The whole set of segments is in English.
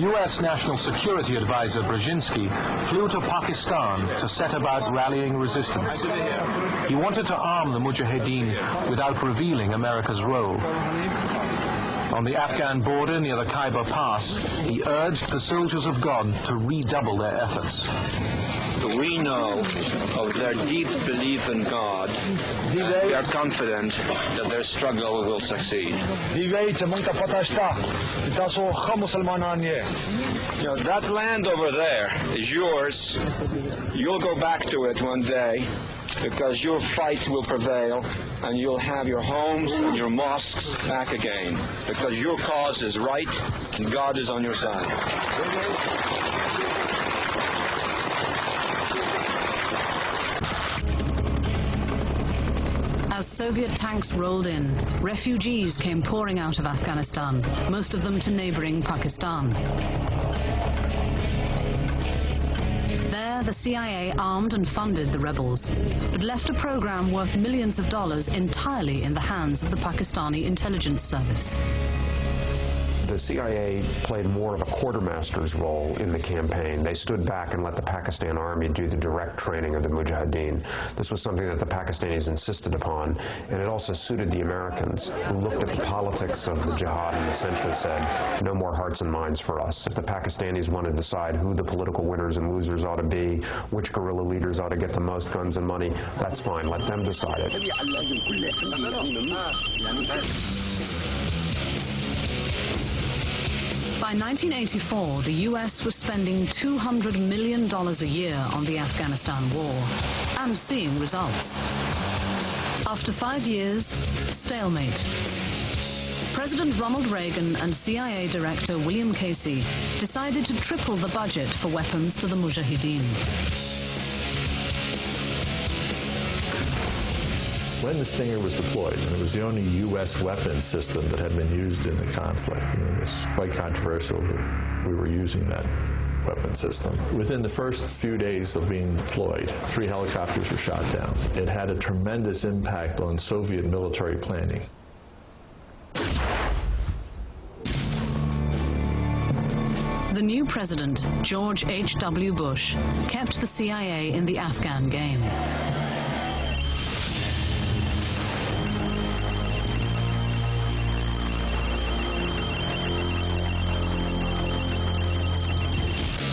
U.S. National Security Advisor Brzezinski flew to Pakistan to set about rallying resistance. He wanted to arm the Mujahideen without revealing America's role. On the Afghan border near the Khyber Pass, he urged the soldiers of God to redouble their efforts. We know of their deep belief in God. We are confident that their struggle will succeed. That land over there is yours. You'll go back to it one day because your fight will prevail and you'll have your homes and your mosques back again because your cause is right and God is on your side. As Soviet tanks rolled in, refugees came pouring out of Afghanistan, most of them to neighboring Pakistan. There, the CIA armed and funded the rebels, but left a program worth millions of dollars entirely in the hands of the Pakistani intelligence service. The CIA played more of a quartermaster's role in the campaign. They stood back and let the Pakistan army do the direct training of the Mujahideen. This was something that the Pakistanis insisted upon, and it also suited the Americans, who looked at the politics of the jihad and essentially said, no more hearts and minds for us. If the Pakistanis want to decide who the political winners and losers ought to be, which guerrilla leaders ought to get the most guns and money, that's fine. Let them decide it. By 1984, the U.S. was spending $200 million a year on the Afghanistan war and seeing results. After 5 years, stalemate. President Ronald Reagan and CIA Director William Casey decided to triple the budget for weapons to the Mujahideen. When the Stinger was deployed, and it was the only U.S. weapon system that had been used in the conflict, it was quite controversial that we were using that weapon system. Within the first few days of being deployed, 3 helicopters were shot down. It had a tremendous impact on Soviet military planning. The new president, George H.W. Bush, kept the CIA in the Afghan game.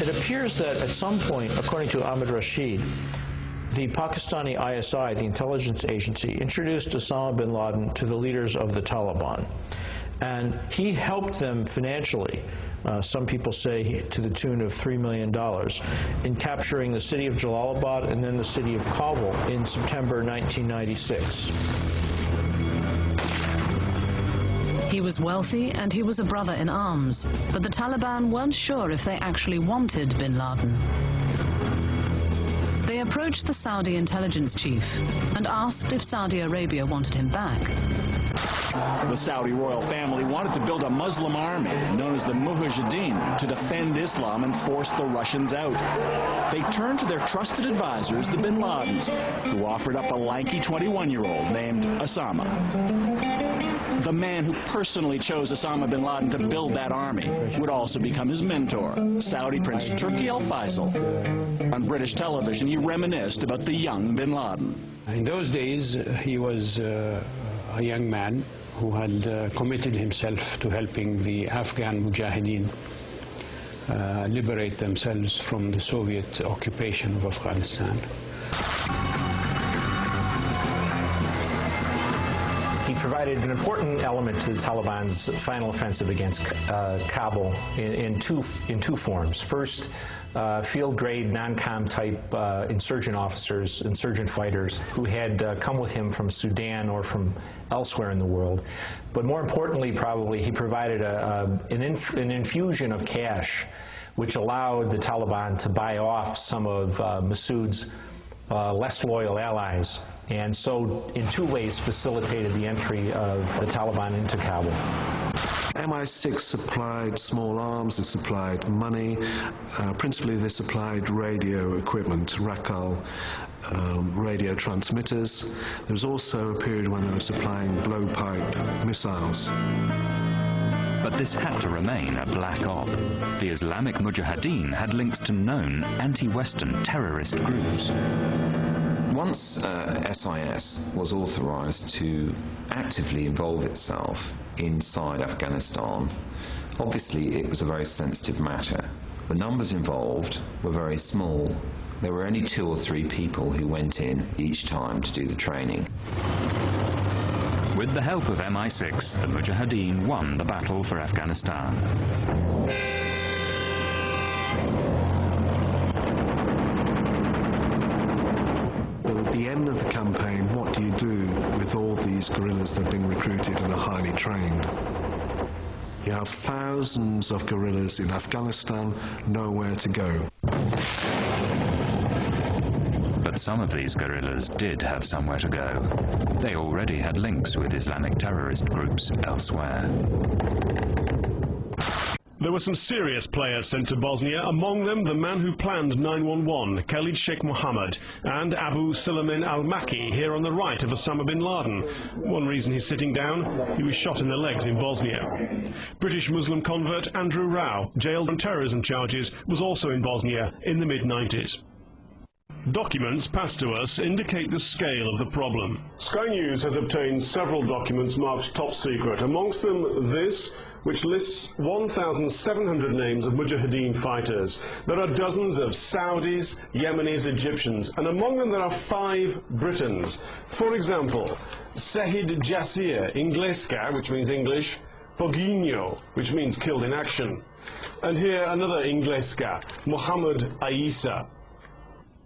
It appears that at some point, according to Ahmed Rashid, the Pakistani ISI, the intelligence agency, introduced Osama bin Laden to the leaders of the Taliban. And he helped them financially, some people say to the tune of $3 million, in capturing the city of Jalalabad and then the city of Kabul in September 1996. He was wealthy and he was a brother in arms, but the Taliban weren't sure if they actually wanted bin Laden. They approached the Saudi intelligence chief and asked if Saudi Arabia wanted him back. The Saudi royal family wanted to build a Muslim army known as the Mujahideen to defend Islam and force the Russians out. They turned to their trusted advisors, the bin Ladens, who offered up a lanky 21-year-old named Osama. The man who personally chose Osama bin Laden to build that army would also become his mentor, Saudi Prince Turki Al Faisal. On British television, he reminisced about the young bin Laden. In those days, he was a young man who had committed himself to helping the Afghan Mujahideen liberate themselves from the Soviet occupation of Afghanistan. He provided an important element to the Taliban's final offensive against Kabul in two forms. First, field-grade, non-com type insurgent officers, insurgent fighters who had come with him from Sudan or from elsewhere in the world. But more importantly, probably, he provided an infusion of cash, which allowed the Taliban to buy off some of Massoud's less loyal allies, and so in 2 ways facilitated the entry of the Taliban into Kabul. MI6 supplied small arms, they supplied money, principally they supplied radio equipment, Rakal radio transmitters. There was also a period when they were supplying blowpipe missiles. but this had to remain a black op. The Islamic Mujahideen had links to known anti-Western terrorist groups. Once SIS was authorized to actively involve itself inside Afghanistan, obviously it was a very sensitive matter. The numbers involved were very small. There were only 2 or 3 people who went in each time to do the training. With the help of MI6, the Mujahideen won the battle for Afghanistan. But at the end of the campaign, what do you do with all these guerrillas that have been recruited and are highly trained? You have thousands of guerrillas in Afghanistan, nowhere to go. But some of these guerrillas did have somewhere to go. They already had links with Islamic terrorist groups elsewhere. There were some serious players sent to Bosnia, among them the man who planned 9/11, Khalid Sheikh Mohammed, and Abu Suleiman al-Maki, here on the right of Osama bin Laden. One reason he's sitting down, he was shot in the legs in Bosnia. British Muslim convert Andrew Rao, jailed on terrorism charges, was also in Bosnia in the mid-90s. Documents passed to us indicate the scale of the problem. Sky News has obtained several documents marked top secret, amongst them this, which lists 1,700 names of Mujahideen fighters. There are dozens of Saudis, Yemenis, Egyptians, and among them there are 5 Britons. For example, Sehid Jasir Ingleska, which means English, Poginho, which means killed in action. And here another Ingleska, Muhammad Aisa.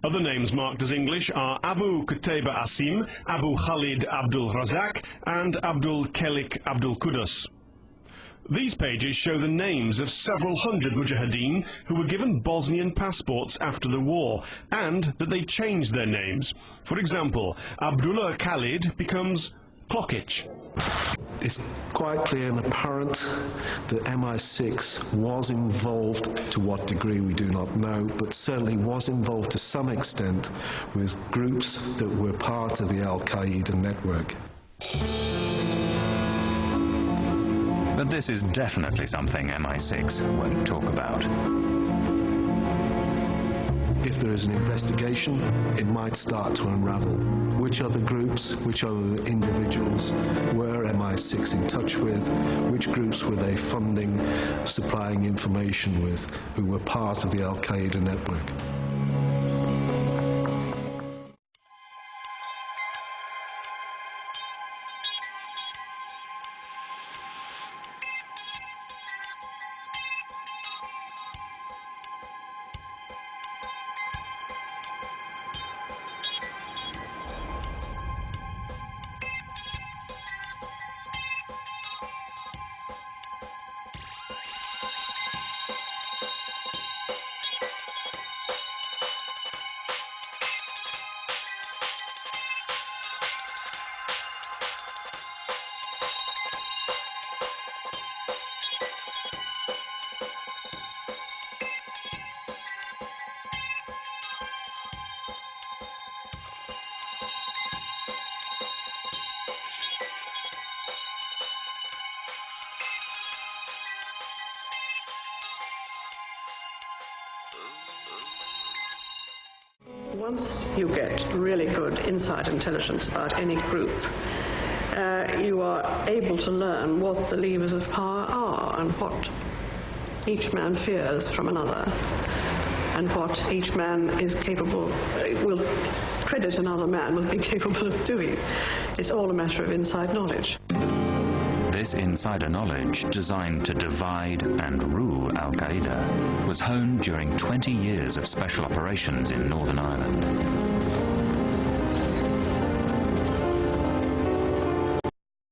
Other names marked as English are Abu Qutayba Asim, Abu Khalid Abdul Razak, and Abdul Kelik Abdul Qudus. These pages show the names of several hundred Mujahideen who were given Bosnian passports after the war, and that they changed their names. For example, Abdullah Khalid becomes Klokic. It's quite clear and apparent that MI6 was involved, to what degree we do not know, but certainly was involved to some extent with groups that were part of the Al-Qaeda network. But this is definitely something MI6 won't talk about. If there is an investigation, it might start to unravel. Which other groups, which other individuals were MI6 in touch with? Which groups were they funding, supplying information with, who were part of the Al-Qaeda network? Once you get really good inside intelligence about any group, you are able to learn what the levers of power are and what each man fears from another and what each man is capable, will credit another man with being capable of doing. It's all a matter of inside knowledge. This insider knowledge, designed to divide and rule Al-Qaeda, was honed during 20 years of special operations in Northern Ireland.